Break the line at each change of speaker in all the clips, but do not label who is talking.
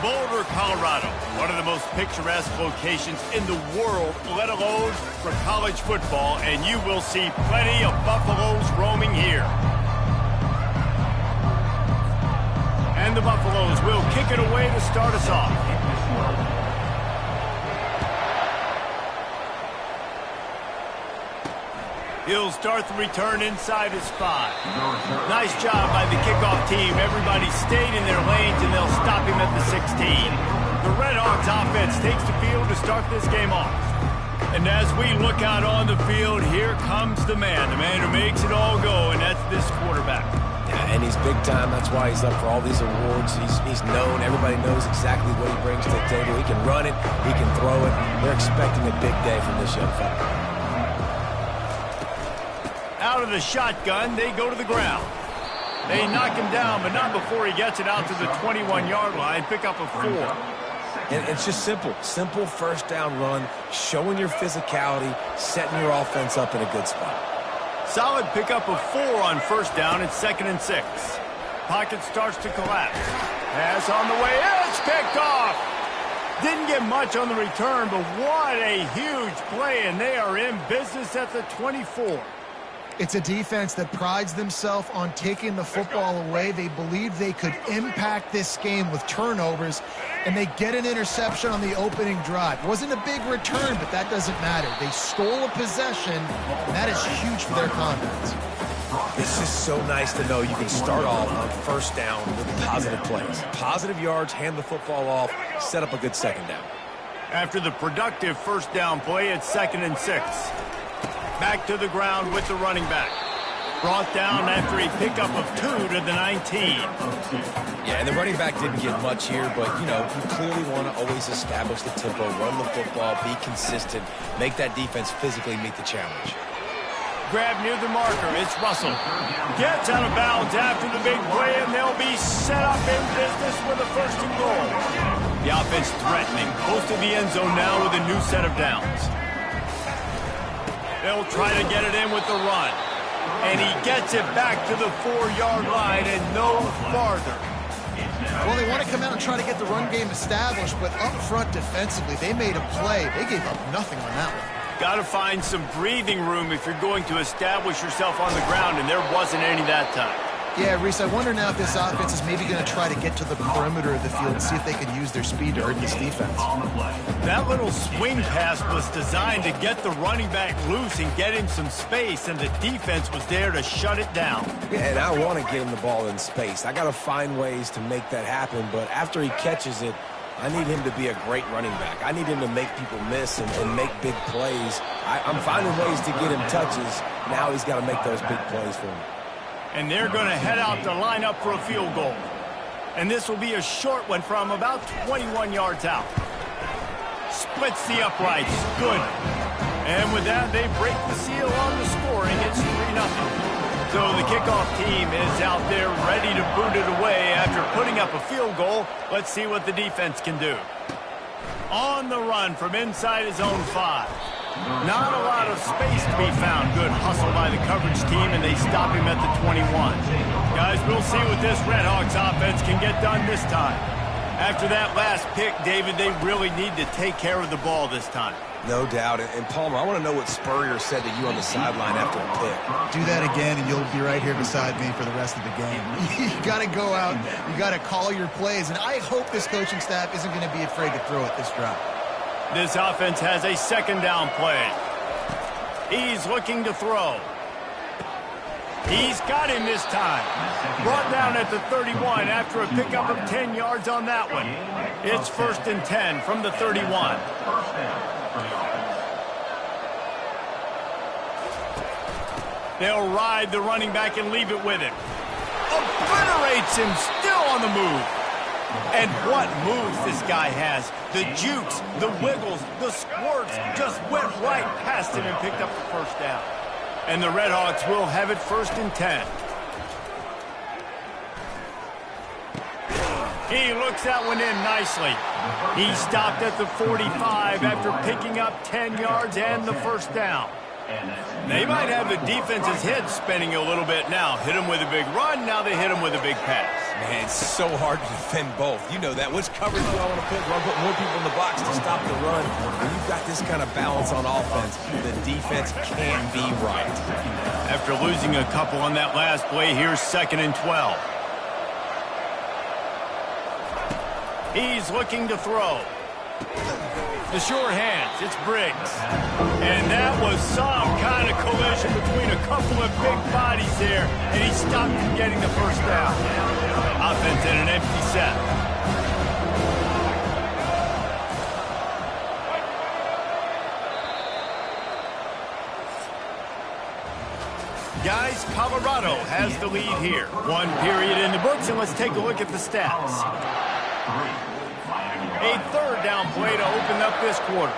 Boulder, Colorado, one of the most picturesque locations in the world, let alone for college football, and you will see plenty of Buffaloes roaming here. And the Buffaloes will kick it away to start us off. He'll start the return inside his 5. Nice job by the kickoff team. Everybody stayed in their lanes, and they'll stop him at the 16. The Red Hawks offense takes the field to start this game off. And as we look out on the field, here comes the man who makes it all go, and that's this quarterback.
Yeah, and he's big time. That's why he's up for all these awards. He's known. Everybody knows exactly what he brings to the table. He can run it. He can throw it. They're expecting a big day from this young fella.
Out of the shotgun, they go to the ground. They knock him down, but not before he gets it out to the 21-yard line. Pick up a 4.
And it's just simple. Simple first down run, showing your physicality, setting your offense up in a good spot.
Solid pickup of 4 on first down. It's 2nd and 6. Pocket starts to collapse. Pass on the way. It's picked off. Didn't get much on the return, but what a huge play, and they are in business at the 24.
It's a defense that prides themselves on taking the football away. They believe they could impact this game with turnovers, and they get an interception on the opening drive. It wasn't a big return, but that doesn't matter. They stole a possession, and that is huge for their confidence.
It's just so nice to know you can start off on first down with positive plays. Positive yards, hand the football off, set up a good second down.
After the productive first down play, it's 2nd and 6. Back to the ground with the running back. Brought down after a pickup of 2 to the 19.
Yeah, and the running back didn't get much here, but, you clearly want to always establish the tempo, run the football, be consistent, make that defense physically meet the challenge.
Grab near the marker. It's Russell. Gets out of bounds after the big play, and they'll be set up in business with a 1st and goal. The offense threatening, close to the end zone now with a new set of downs. They'll try to get it in with the run. And he gets it back to the 4-yard line and no farther.
Well, they want to come out and try to get the run game established, but up front defensively, they made a play. They gave up nothing on that one.
Got to find some breathing room if you're going to establish yourself on the ground, and there wasn't any that time.
Yeah, Reese, I wonder now if this offense is maybe going to try to get to the perimeter of the field and see if they can use their speed to hurt this defense.
That little swing pass was designed to get the running back loose and get him some space, and the defense was there to shut it down.
Yeah, and I want to get him the ball in space. I got to find ways to make that happen, but after he catches it, I need him to be a great running back. I need him to make people miss and make big plays. I'm finding ways to get him touches. Now he's got to make those big plays for me.
And they're going to head out to line up for a field goal. And this will be a short one from about 21 yards out. Splits the uprights. Good. And with that, they break the seal on the scoring. It's 3-0. So the kickoff team is out there ready to boot it away after putting up a field goal. Let's see what the defense can do. On the run from inside his own 5. Not a lot of space to be found. Good hustle by the coverage team, and they stop him at the 21. Guys, we'll see what this Red Hawks offense can get done this time. After that last pick, David, they really need to take care of the ball this time.
No doubt. And Palmer, I want to know what Spurrier said to you on the sideline after the pick.
Do that again, and you'll be right here beside me for the rest of the game. You got to go out. You got to call your plays, and I hope this coaching staff isn't going to be afraid to throw it this drive.
This offense has a 2nd down play. He's looking to throw. He's got him this time. Brought down at the 31 after a pickup of 10 yards on that one. It's 1st and 10 from the 31. They'll ride the running back and leave it with him. Obliterates him, still on the move. And what moves this guy has. The jukes, the wiggles, the squirts just went right past him and picked up the 1st down. And the Red Hawks will have it 1st and 10. He looks that one in nicely. He stopped at the 45 after picking up 10 yards and the 1st down. They might have the defense's head spinning a little bit now. Hit him with a big run, now they hit him with a big pass.
Man, it's so hard to defend both. You know that. Which coverage do I want to put? Do I put more people in the box to stop the run? When you've got this kind of balance on offense, the defense can't be right.
After losing a couple on that last play, here's 2nd and 12. He's looking to throw. The sure hands, it's Briggs. And that was some kind of collision between a couple of big bodies there, and he stopped from getting the first down. Offense in an empty set. Guys, Colorado has the lead here. 1 period in the books, and let's take a look at the stats. A 3rd down play to open up this quarter.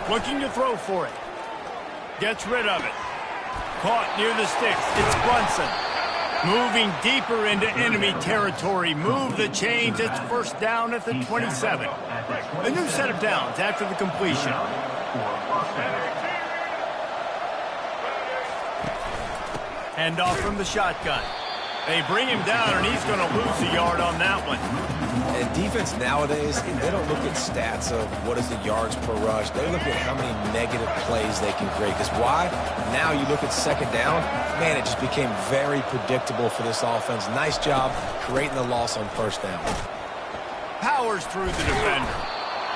Looking to throw for it. Gets rid of it. Caught near the sticks. It's Brunson. Moving deeper into enemy territory. Move the chains. It's 1st down at the 27. A new set of downs after the completion. Hand off from the shotgun. They bring him down, and he's going to lose a yard on that one.
And defense nowadays, they don't look at stats of what is the yards per rush. They look at how many negative plays they can create. Because why? Now you look at 2nd down, man, it just became very predictable for this offense. Nice job creating the loss on 1st down.
Powers through the defender.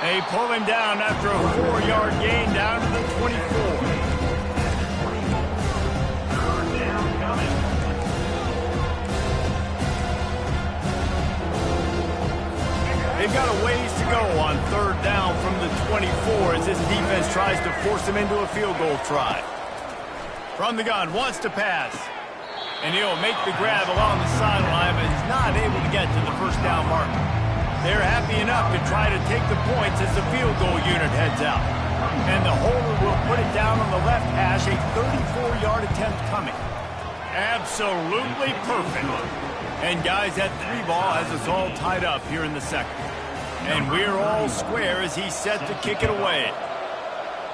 They pull him down after a 4-yard gain down to the 24. They've got a ways to go on 3rd down from the 24 as this defense tries to force him into a field goal try. From the gun, wants to pass. And he'll make the grab along the sideline, but is not able to get to the 1st down marker. They're happy enough to try to take the points as the field goal unit heads out. And the holder will put it down on the left hash, a 34-yard attempt coming. Absolutely perfect. And guys, that 3 ball has us all tied up here in the 2nd. And we're all square as he's set to kick it away.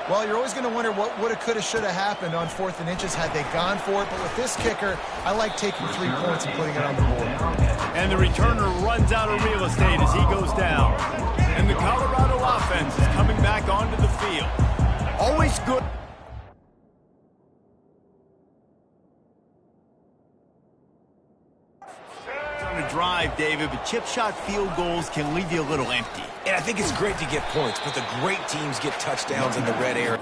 Well, you're always going to wonder what woulda, coulda, shoulda happened on 4th and inches had they gone for it. But with this kicker, I like taking 3 points and putting it on the board.
And the returner runs out of real estate as he goes down. And the Colorado offense is coming back onto the field. Always good. Drive, David, but chip shot field goals can leave you a little empty.
And I think it's great to get points, but the great teams get touchdowns in the red area.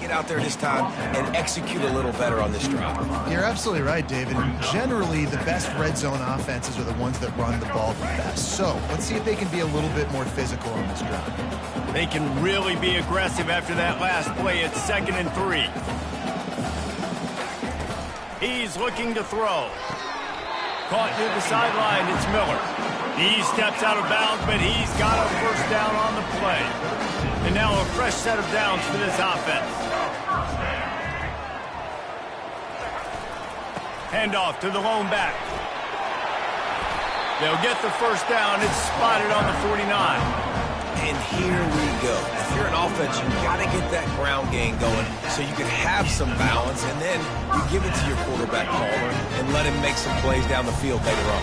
Get out there this time and execute a little better on this drive.
You're absolutely right, David. Generally, the best red zone offenses are the ones that run the ball the best. So let's see if they can be a little bit more physical on this drive.
They can really be aggressive after that last play at 2nd and 3. He's looking to throw. Caught near the sideline, it's Miller. He steps out of bounds, but he's got a 1st down on the play. And now a fresh set of downs for this offense. Handoff to the lone back. They'll get the 1st down. It's spotted on the 49.
And here we go. If you're an offense, you got to get that ground game going so you can have some balance, and then you give it to your quarterback, Palmer, and let him make some plays down the field later on.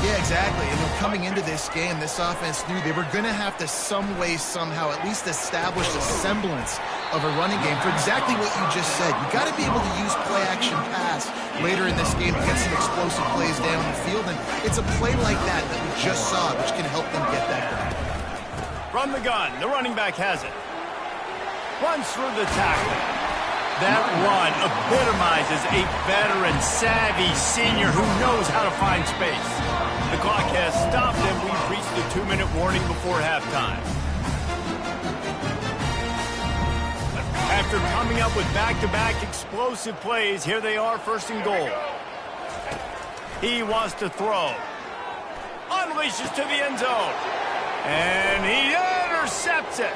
Yeah, exactly. And coming into this game, this offense knew they were going to have to some way, somehow, at least establish a semblance of a running game for exactly what you just said. You got to be able to use play-action pass later in this game to get some explosive plays down the field. And it's a play like that that we just saw, which can help them get that done.
From the gun, the running back has it. Runs through the tackle. That run epitomizes a veteran, savvy senior who knows how to find space. The clock has stopped, and we've reached the 2-minute warning before halftime. After coming up with back-to-back explosive plays, here they are, 1st and goal. He wants to throw. Unleashes to the end zone. And he intercepts it.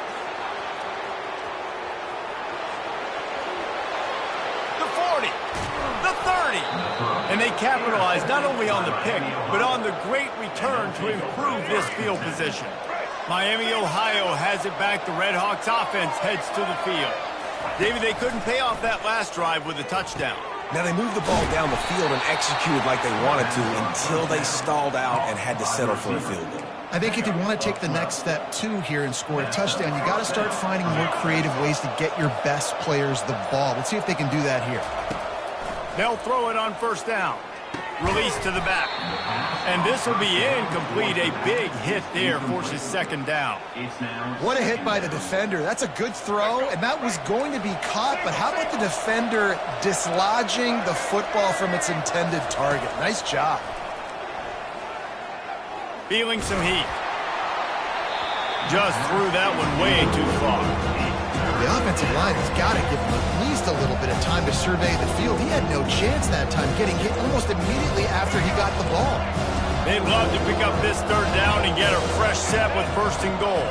capitalized not only on the pick, but on the great return to improve this field position. Miami, Ohio has it back. The Red Hawks offense heads to the field. David, they couldn't pay off that last drive with a touchdown.
Now, they moved the ball down the field and executed like they wanted to until they stalled out and had to settle for a field goal.
I think if you want to take the next step, too, here and score a touchdown, you got to start finding more creative ways to get your best players the ball. Let's see if they can do that here.
They'll throw it on first down. Release to the back. And this will be incomplete. A big hit there forces second down.
What a hit by the defender. That's a good throw, and that was going to be caught, but how about the defender dislodging the football from its intended target? Nice job.
Feeling some heat. Just threw that one way too far.
The offensive line has got to give him at least a little bit of time to survey the field. He had no chance that time, getting hit almost immediately after he got the ball.
They'd love to pick up this third down and get a fresh set with first and goal.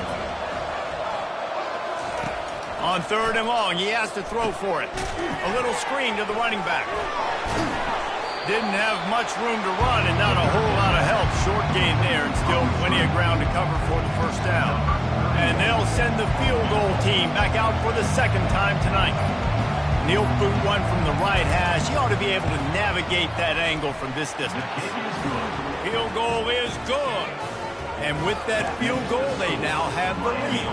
On third and long, he has to throw for it. A little screen to the running back. Didn't have much room to run and not a whole lot of help. Short gain there and still plenty of ground to cover for the first down. And they'll send the field goal team back out for the second time tonight. He'll boot one from the right hash. He ought to be able to navigate that angle from this distance. Field goal is good. And with that field goal, they now have the lead.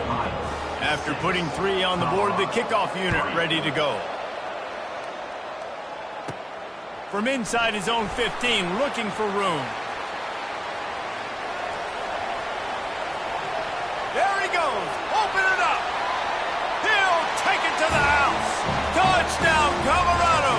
After putting 3 on the board, the kickoff unit ready to go. From inside his own 15, looking for room. There he goes. Open it up. He'll take it to the house. Touchdown, Colorado.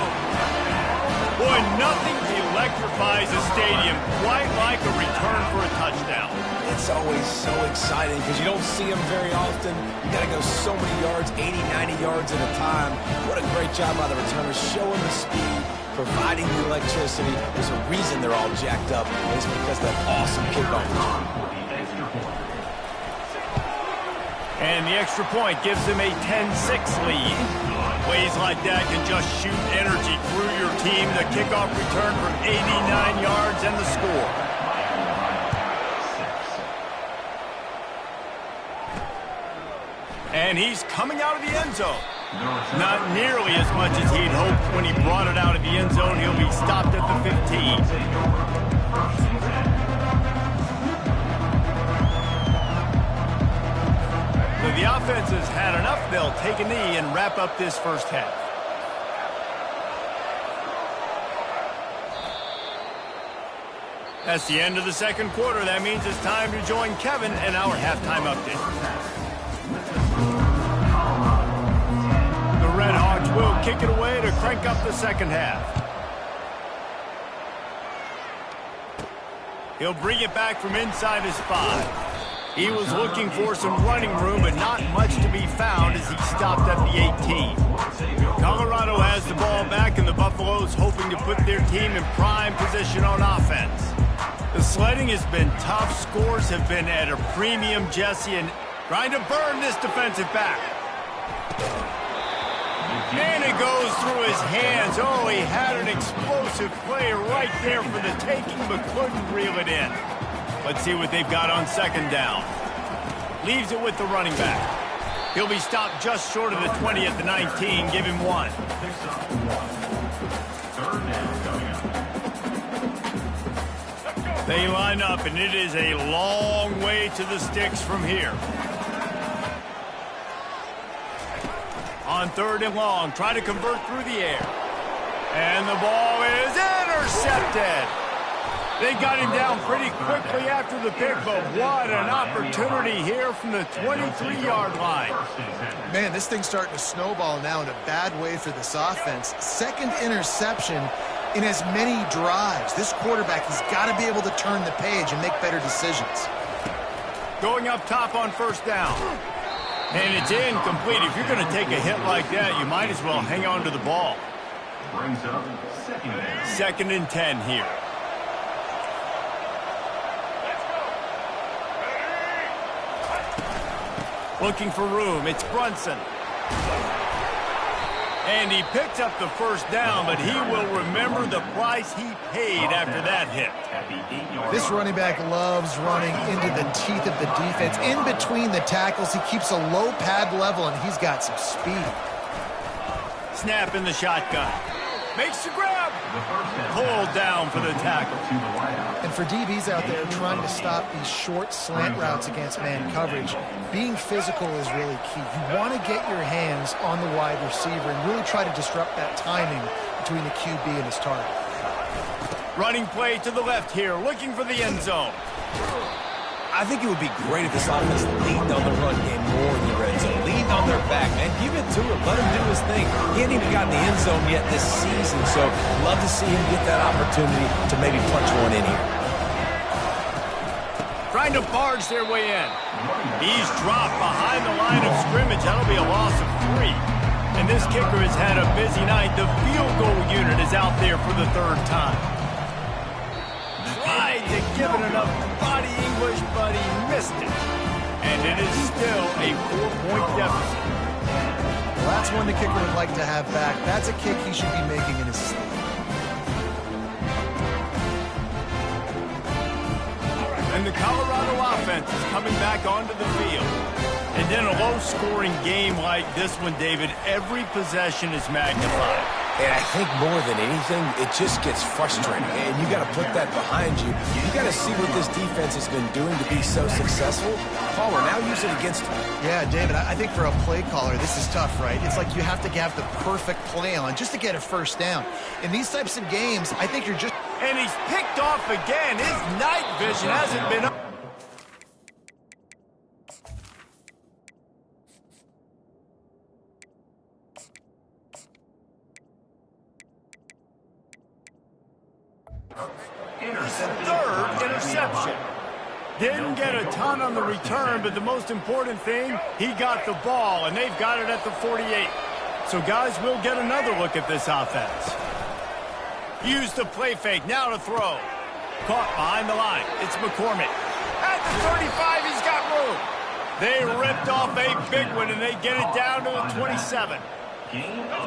Boy, nothing electrifies a stadium quite like a return for a touchdown.
It's always so exciting because you don't see them very often. You got to go so many yards, 80, 90 yards at a time. What a great job by the returners, showing the speed, providing the electricity. There's a reason they're all jacked up. It's because of that awesome kickoff return.
And the extra point gives them a 10-6 lead. Plays like that can just shoot energy through your team. The kickoff return for 89 yards and the score. And he's coming out of the end zone. Not nearly as much as he'd hoped when he brought it out of the end zone. He'll be stopped at the 15. The offense has had enough. They'll take a knee and wrap up this first half. That's the end of the second quarter. That means it's time to join Kevin in our halftime update. The Red Hawks will kick it away to crank up the second half. He'll bring it back from inside his 5. He was looking for some running room, but not much to be found as he stopped at the 18. Colorado has the ball back, and the Buffaloes hoping to put their team in prime position on offense. The sledding has been tough. Scores have been at a premium, Jesse, and trying to burn this defensive back. And it goes through his hands. Oh, he had an explosive play right there for the taking, but couldn't reel it in. Let's see what they've got on second down. Leaves it with the running back. He'll be stopped just short of the 20 at the 19. Give him 1. They line up, and it is a long way to the sticks from here. On third and long, try to convert through the air. And the ball is intercepted. They got him down pretty quickly after the pick, but what an opportunity here from the 23-yard line.
Man, this thing's starting to snowball now in a bad way for this offense. Second interception in as many drives. This quarterback has got to be able to turn the page and make better decisions.
Going up top on first down. And it's incomplete. If you're going to take a hit like that, you might as well hang on to the ball. Brings up second and 10 here. Looking for room. It's Brunson. And he picks up the first down, but he will remember the price he paid after that hit.
This running back loves running into the teeth of the defense. In between the tackles, he keeps a low pad level, and he's got some speed.
Snap in the shotgun. Makes the grab. Pulled down for the tackle.
And for DBs out there trying to stop these short slant routes against man coverage, being physical is really key. You want to get your hands on the wide receiver and really try to disrupt that timing between the QB and his target.
Running play to the left here, looking for the end zone.
I think it would be great if this offense leaned on the run game more in the red zone. Leaned on their back, man. Give it to him. Let him do his thing. He hasn't even gotten the end zone yet this season, so love to see him get that opportunity to maybe punch one in here.
Trying to barge their way in. He's dropped behind the line of scrimmage. That'll be a loss of 3. And this kicker has had a busy night. The field goal unit is out there for the 3rd time. Tried to give it enough body English, but he missed it. And it is still a 4-point deficit.
Well, that's one the kicker would like to have back. That's a kick he should be making in his sleep.
And the Colorado offense is coming back onto the field. And in a low-scoring game like this one, David, every possession is magnified.
And I think more than anything, it just gets frustrating. And you got to put that behind you. You got to see what this defense has been doing to be so successful. Palmer, now use it against him.
Yeah, David, I think for a play caller, this is tough, right? It's like you have to have the perfect play on just to get a first down. In these types of games, I think you're just...
And he's picked off again. His night vision hasn't been up. Third interception. Didn't get a ton on the return, but the most important thing, he got the ball, and they've got it at the 48. So, guys, we'll get another look at this offense. Use the play fake, now to throw. Caught behind the line. It's McCormick. At the 35, he's got room. They ripped off a big one, and they get it down to the 27.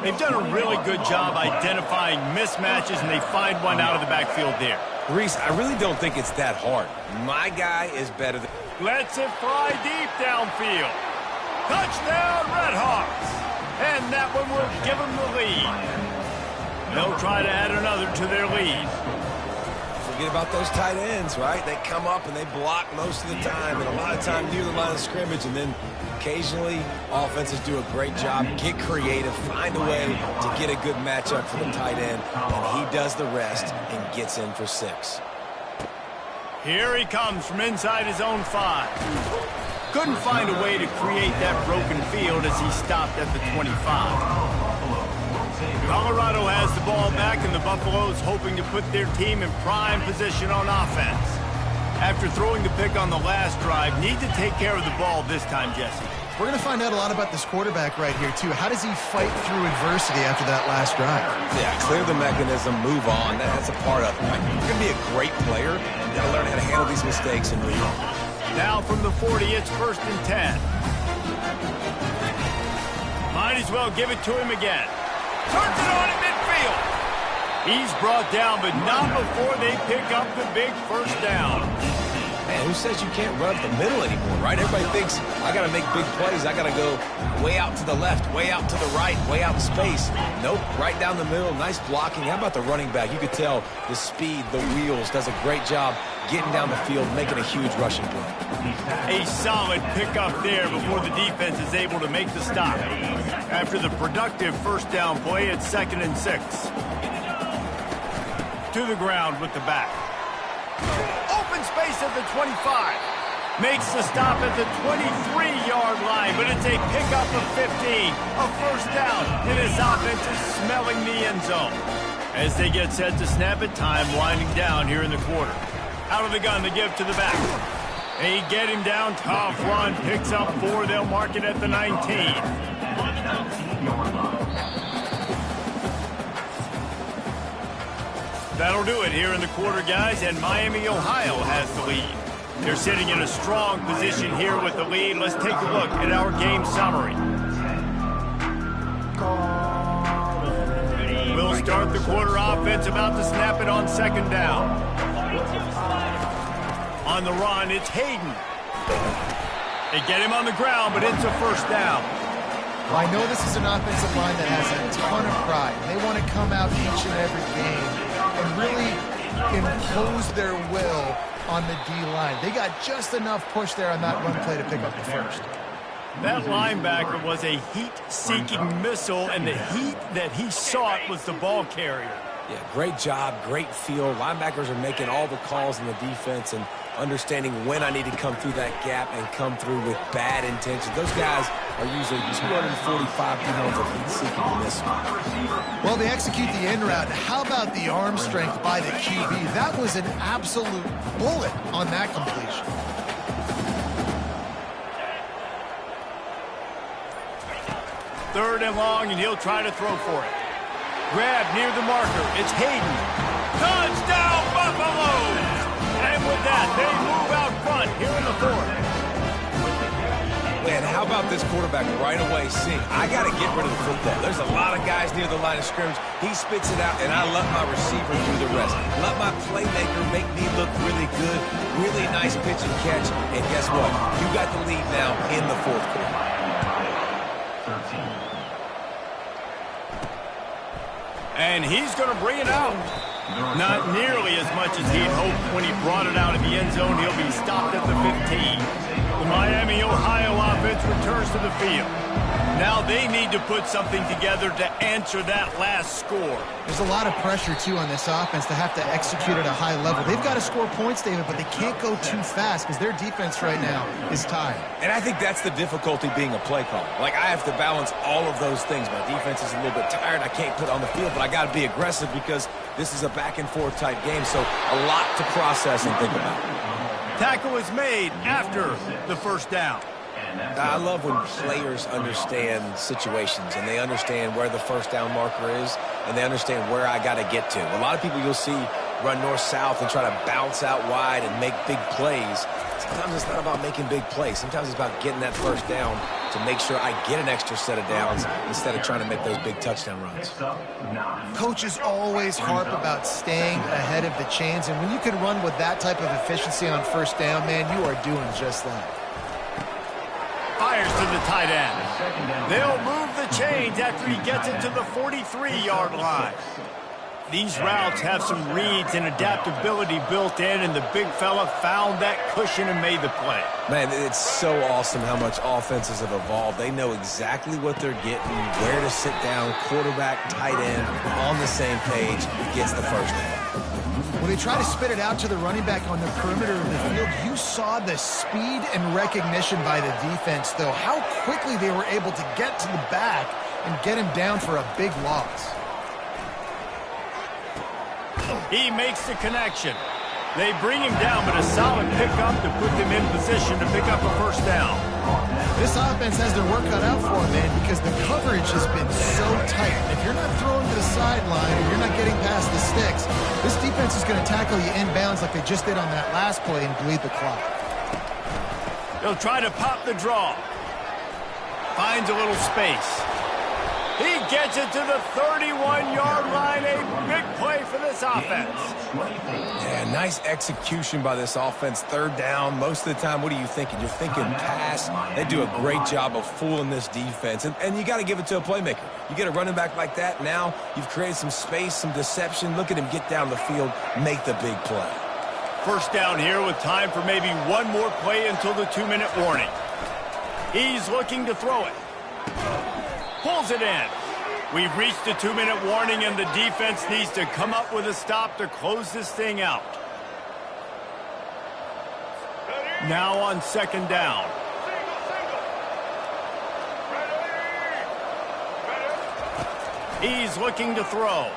They've done a really good job identifying mismatches, and they find one out of the backfield there.
Reese, I really don't think it's that hard. My guy is better than...
Lets it fly deep downfield. Touchdown, Redhawks. And that one will give them the lead. They'll try to add another to their lead.
Forget about those tight ends, right? They come up and they block most of the time, and a lot of time near the line of scrimmage, and then occasionally offenses do a great job, get creative, find a way to get a good matchup for the tight end, and he does the rest and gets in for 6.
Here he comes from inside his own 5. Couldn't find a way to create that broken field as he stopped at the 25. Colorado has the ball back, and the Buffaloes hoping to put their team in prime position on offense. After throwing the pick on the last drive, need to take care of the ball this time, Jesse.
We're going to find out a lot about this quarterback right here, too. How does he fight through adversity after that last drive?
Yeah, clear the mechanism, move on. That's a part of it. Right? You're going to be a great player. You've got to learn how to handle these mistakes and move on.
Now from the 40, it's 1st and 10. Might as well give it to him again. Turns it on in midfield. He's brought down, but not before they pick up the big first down.
Man, who says you can't run up the middle anymore, right? Everybody thinks, I got to make big plays. I got to go way out to the left, way out to the right, way out in space. Nope, right down the middle. Nice blocking. How about the running back? You could tell the speed, the wheels, does a great job getting down the field, making a huge rushing play.
A solid pickup there before the defense is able to make the stop. After the productive first down play, it's 2nd and 6. To the ground with the back. Open space at the 25. Makes the stop at the 23-yard line, but it's a pickup of 15. A first down, and his offense is smelling the end zone. As they get set to snap it, time winding down here in the quarter. Out of the gun to give to the back. They get him down, tough run, picks up 4. They'll mark it at the 19. That'll do it here in the quarter, guys, and Miami, Ohio has the lead. They're sitting in a strong position here with the lead. Let's take a look at our game summary. start the quarter offense, about to snap it on second down. On the run, it's Hayden. They get him on the ground, but it's a first down.
Well, I know this is an offensive line that has a ton of pride. They want to come out each and every game and really impose their will on the D-line. They got just enough push there on that run play to pick up the first.
That linebacker was a heat-seeking missile, and the heat that he sought was the ball carrier.
Yeah, great job, great feel. Linebackers are making all the calls in the defense and understanding when I need to come through that gap and come through with bad intentions. Those guys are usually 245 pounds of heat-seeking missile.
Well, they execute the in route. How about the arm strength by the QB? That was an absolute bullet on that completion.
Third and long, and he'll try to throw for it. Grab near the marker. It's Hayden. Touchdown, Buffaloes! And with that, they move out front here in the fourth.
Man, how about this quarterback right away seeing, I got to get rid of the football. There's a lot of guys near the line of scrimmage. He spits it out, and I let my receiver do the rest. Let my playmaker make me look really good. Really nice pitch and catch. And guess what? You got the lead now in the fourth quarter.
And he's going to bring it out. Not nearly as much as he'd hoped when he brought it out of the end zone. He'll be stopped at the 15. The Miami, Ohio offense returns to the field. Now they need to put something together to answer that last score.
There's a lot of pressure, too, on this offense to have to execute at a high level. They've got to score points, David, but they can't go too fast because their defense right now is tired.
And I think that's the difficulty being a play caller. Like, I have to balance all of those things. My defense is a little bit tired. I can't put on the field, but I got to be aggressive because this is a back-and-forth type game, so a lot to process and think about.
Tackle is made after the first down.
I love when players understand situations and they understand where the first down marker is and they understand where I got to get to. A lot of people you'll see run north-south and try to bounce out wide and make big plays. Sometimes it's not about making big plays. Sometimes it's about getting that first down to make sure I get an extra set of downs instead of trying to make those big touchdown runs.
Coaches always harp about staying ahead of the chains, and when you can run with that type of efficiency on first down, man, you are doing just that.
Fires to the tight end. They'll move the chains after he gets it to the 43-yard line. These routes have some reads and adaptability built in, and the big fella found that cushion and made the play.
Man, it's so awesome how much offenses have evolved. They know exactly what they're getting, where to sit down, quarterback, tight end, on the same page, gets the first down.
When they try to spit it out to the running back on the perimeter of the field, you saw the speed and recognition by the defense, though. How quickly they were able to get to the back and get him down for a big loss.
He makes the connection. They bring him down, but a solid pickup to put them in position to pick up a first down.
This offense has their work cut out for them, man, because the coverage has been so tight. If you're not throwing to the sideline and you're not getting past the sticks, this defense is going to tackle you inbounds like they just did on that last play and bleed the clock.
They'll try to pop the draw. Finds a little space. He gets it to the 31-yard line. A big play for this offense.
Yeah, nice execution by this offense. Third down. Most of the time, what are you thinking? You're thinking pass. They do a great job of fooling this defense. And you got to give it to a playmaker. You get a running back like that, now you've created some space, some deception. Look at him get down the field, make the big play.
First down here with time for maybe one more play until the 2-minute warning. He's looking to throw it. Pulls it in. We've reached the 2-minute warning, and the defense needs to come up with a stop to close this thing out. Now on second down. He's looking to throw.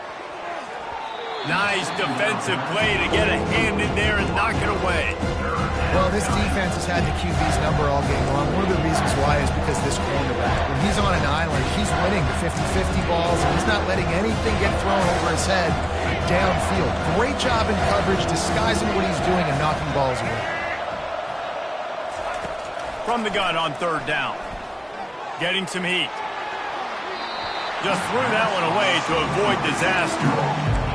Nice defensive play to get a hand in there and knock it away.
Well, this defense has had the QB's number all game long. One of the reasons why is because this cornerback, when he's on an island, he's winning the 50-50 balls, and he's not letting anything get thrown over his head downfield. Great job in coverage, disguising what he's doing and knocking balls away.
From the gun on third down. Getting some heat. Just threw that one away to avoid disaster.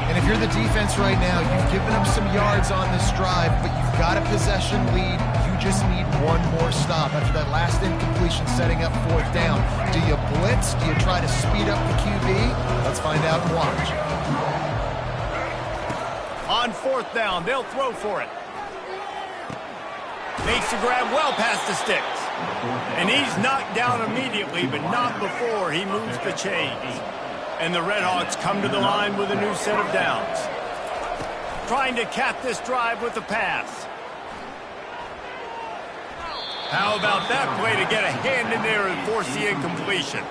And if you're the defense right now, you've given them some yards on this drive, but you've got a possession lead. You just need one more stop after that last incompletion setting up fourth down. Do you blitz? Do you try to speed up the QB? Let's find out and watch.
On fourth down, they'll throw for it. Makes the grab well past the sticks. And he's knocked down immediately, but not before he moves the chains. And the Redhawks come to the line with a new set of downs. Trying to cap this drive with the pass. How about that play to get a hand in there and force the incompletion?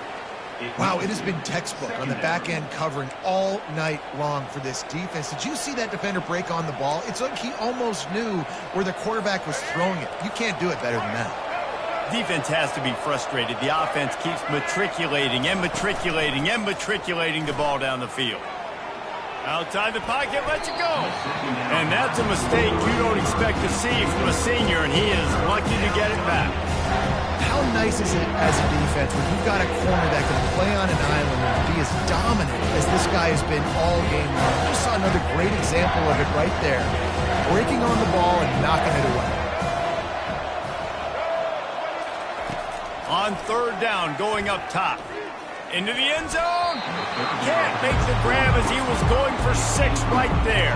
Wow, it has been textbook on the back end covering all night long for this defense. Did you see that defender break on the ball? It's like he almost knew where the quarterback was throwing it. You can't do it better than that.
Defense has to be frustrated. The offense keeps matriculating and matriculating and matriculating the ball down the field. Outside the pocket, lets it go. And that's a mistake you don't expect to see from a senior, and he is lucky to get it back.
How nice is it as a defense when you've got a corner that can play on an island and be as dominant as this guy has been all game long? You just saw another great example of it right there. Breaking on the ball and knocking it away.
On third down, going up top. Into the end zone. Can't make the grab as he was going for 6 right there.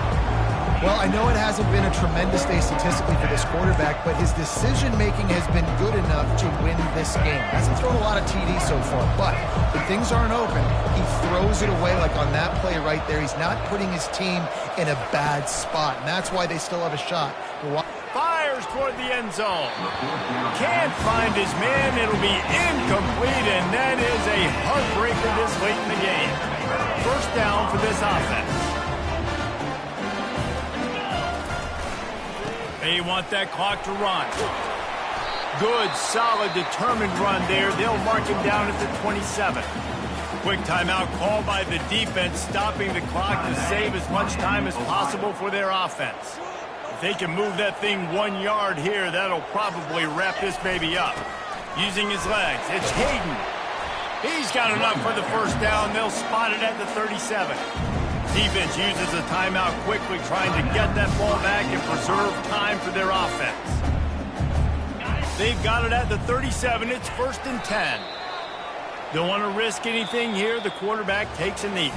Well, I know it hasn't been a tremendous day statistically for this quarterback, but his decision-making has been good enough to win this game. Hasn't thrown a lot of TDs so far, but when things aren't open, he throws it away like on that play right there. He's not putting his team in a bad spot, and that's why they still have a shot.
Fires toward the end zone. Can't find his man. It'll be incomplete, and that is a heartbreaker this late in the game. First down for this offense. They want that clock to run. Good, solid, determined run there. They'll mark him down at the 27. Quick timeout called by the defense, stopping the clock to save as much time as possible for their offense. If they can move that thing 1 yard here, that'll probably wrap this baby up. Using his legs, it's Hayden. He's got enough for the first down. They'll spot it at the 37. Defense uses a timeout quickly, trying to get that ball back and preserve time for their offense. They've got it at the 37. It's 1st and 10. Don't want to risk anything here. The quarterback takes a knee.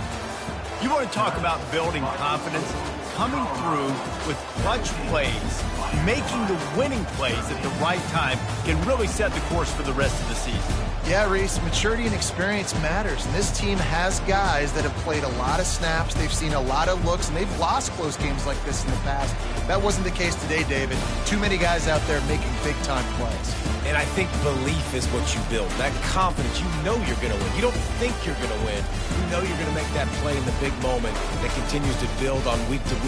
You want to talk about building confidence? Coming through with clutch plays, making the winning plays at the right time can really set the course for the rest of the season.
Yeah, Reese, maturity and experience matters. And this team has guys that have played a lot of snaps. They've seen a lot of looks, and they've lost close games like this in the past. That wasn't the case today, David. Too many guys out there making big-time plays.
And I think belief is what you build. That confidence, you know you're going to win. You don't think you're going to win. You know you're going to make that play in the big moment that continues to build on week to week.